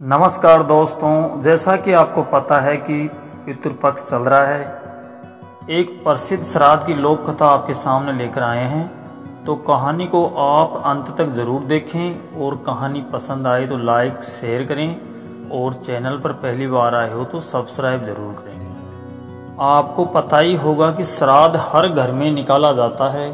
नमस्कार दोस्तों, जैसा कि आपको पता है कि पितृपक्ष चल रहा है। एक प्रसिद्ध श्राद्ध की लोक कथा आपके सामने लेकर आए हैं, तो कहानी को आप अंत तक ज़रूर देखें और कहानी पसंद आए तो लाइक शेयर करें और चैनल पर पहली बार आए हो तो सब्सक्राइब ज़रूर करें। आपको पता ही होगा कि श्राद्ध हर घर में निकाला जाता है।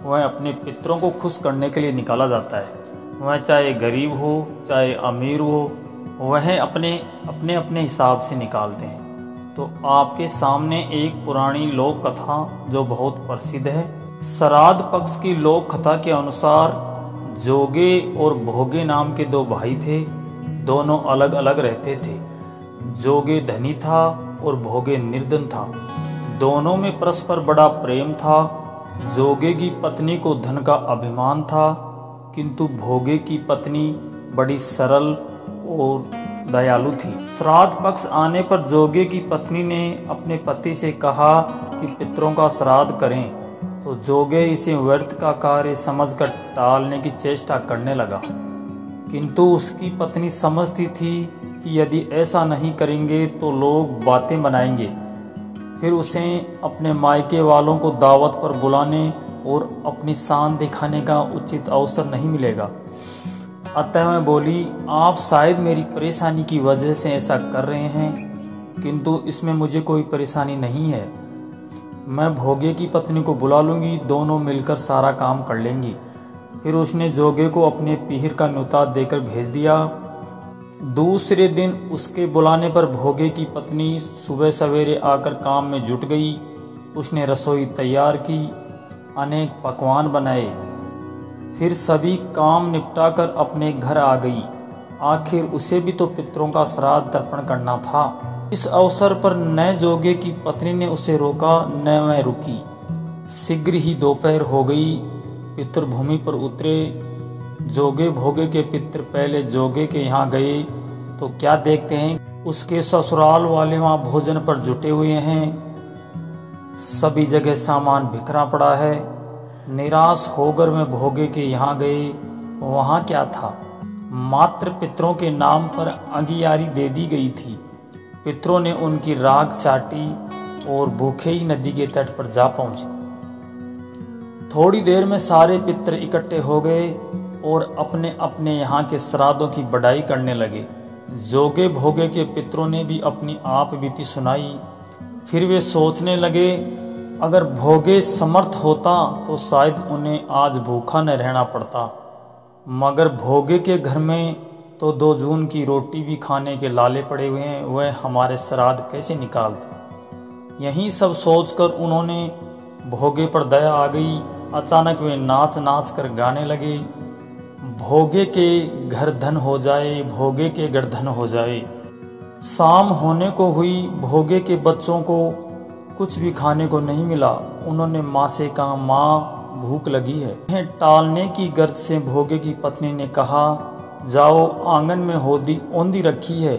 वह अपने पितरों को खुश करने के लिए निकाला जाता है। वह चाहे गरीब हो चाहे अमीर हो, वह अपने अपने हिसाब से निकालते हैं। तो आपके सामने एक पुरानी लोक कथा जो बहुत प्रसिद्ध है। श्राद्ध पक्ष की लोक कथा के अनुसार जोगे और भोगे नाम के दो भाई थे। दोनों अलग अलग रहते थे। जोगे धनी था और भोगे निर्धन था। दोनों में परस्पर बड़ा प्रेम था। जोगे की पत्नी को धन का अभिमान था, किंतु भोगे की पत्नी बड़ी सरल और दयालु थी। श्राद्ध पक्ष आने पर जोगे की पत्नी ने अपने पति से कहा कि पितरों का श्राद्ध करें, तो जोगे इसे व्यर्थ का कार्य समझकर टालने की चेष्टा करने लगा। किंतु उसकी पत्नी समझती थी कि यदि ऐसा नहीं करेंगे तो लोग बातें बनाएंगे, फिर उसे अपने मायके वालों को दावत पर बुलाने और अपनी शान दिखाने का उचित अवसर नहीं मिलेगा। अतः मैं बोली, आप शायद मेरी परेशानी की वजह से ऐसा कर रहे हैं, किंतु इसमें मुझे कोई परेशानी नहीं है। मैं भोगे की पत्नी को बुला लूँगी, दोनों मिलकर सारा काम कर लेंगी। फिर उसने जोगे को अपने पीहर का न्योता देकर भेज दिया। दूसरे दिन उसके बुलाने पर भोगे की पत्नी सुबह सवेरे आकर काम में जुट गई। उसने रसोई तैयार की, अनेक पकवान बनाए, फिर सभी काम निपटाकर अपने घर आ गई। आखिर उसे भी तो पितरों का श्राद्ध तर्पण करना था। इस अवसर पर न जोगे की पत्नी ने उसे रोका न वह रुकी। शीघ्र ही दोपहर हो गई। पितृभूमि पर उतरे। जोगे भोगे के पितर पहले जोगे के यहाँ गए तो क्या देखते हैं, उसके ससुराल वाले वहाँ भोजन पर जुटे हुए हैं। सभी जगह सामान बिखरा पड़ा है। निराश होकर मैं भोगे के यहाँ गए। वहाँ क्या था, मात्र पितरों के नाम पर अंगियारी दे दी गई थी। पितरों ने उनकी राख चाटी और भूखे ही नदी के तट पर जा पहुँचे। थोड़ी देर में सारे पितर इकट्ठे हो गए और अपने अपने यहाँ के श्राद्धों की बड़ाई करने लगे। जोगे भोगे के पितरों ने भी अपनी आप बीती सुनाई। फिर वे सोचने लगे, अगर भोगे समर्थ होता तो शायद उन्हें आज भूखा न रहना पड़ता, मगर भोगे के घर में तो 2 जून की रोटी भी खाने के लाले पड़े हुए हैं, वह हमारे श्राद्ध कैसे निकालते। यही सब सोचकर उन्होंने भोगे पर दया आ गई। अचानक वे नाच नाच कर गाने लगे, भोगे के घर धन हो जाए, भोगे के घर धन हो जाए। शाम होने को हुई। भोगे के बच्चों को कुछ भी खाने को नहीं मिला। उन्होंने माँ से कहा, माँ भूख लगी है। उन्हें टालने की गर्ज से भोगे की पत्नी ने कहा, जाओ आंगन में औंधी रखी है,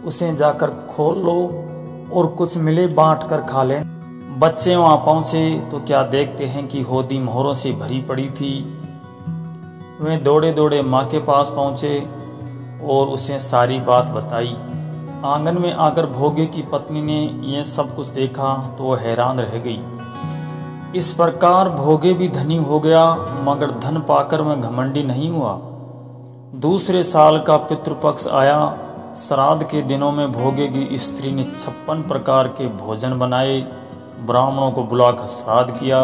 उसे जाकर खोल लो और कुछ मिले बांट कर खा लें। बच्चे वहाँ पहुँचे तो क्या देखते हैं कि होदी मोहरों से भरी पड़ी थी। वे दौड़े दौड़े माँ के पास पहुँचे और उसे सारी बात बताई। आंगन में आकर भोगे की पत्नी ने यह सब कुछ देखा तो वह हैरान रह गई। इस प्रकार भोगे भी धनी हो गया, मगर धन पाकर वह घमंडी नहीं हुआ। दूसरे साल का पितृपक्ष आया। श्राद्ध के दिनों में भोगे की स्त्री ने 56 प्रकार के भोजन बनाए। ब्राह्मणों को बुलाकर श्राद्ध किया,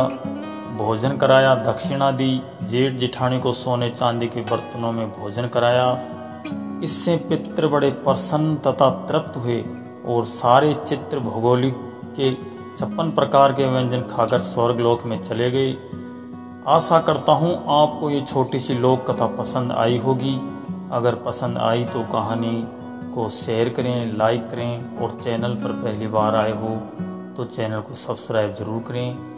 भोजन कराया, दक्षिणा दी। जेठ जिठानी को सोने चांदी के बर्तनों में भोजन कराया। इससे पितृ बड़े प्रसन्न तथा तृप्त हुए और सारे चित्र भौगोलिक के 56 प्रकार के व्यंजन खाकर स्वर्गलोक में चले गए। आशा करता हूँ आपको ये छोटी सी लोक कथा पसंद आई होगी। अगर पसंद आई तो कहानी को शेयर करें, लाइक करें और चैनल पर पहली बार आए हो तो चैनल को सब्सक्राइब ज़रूर करें।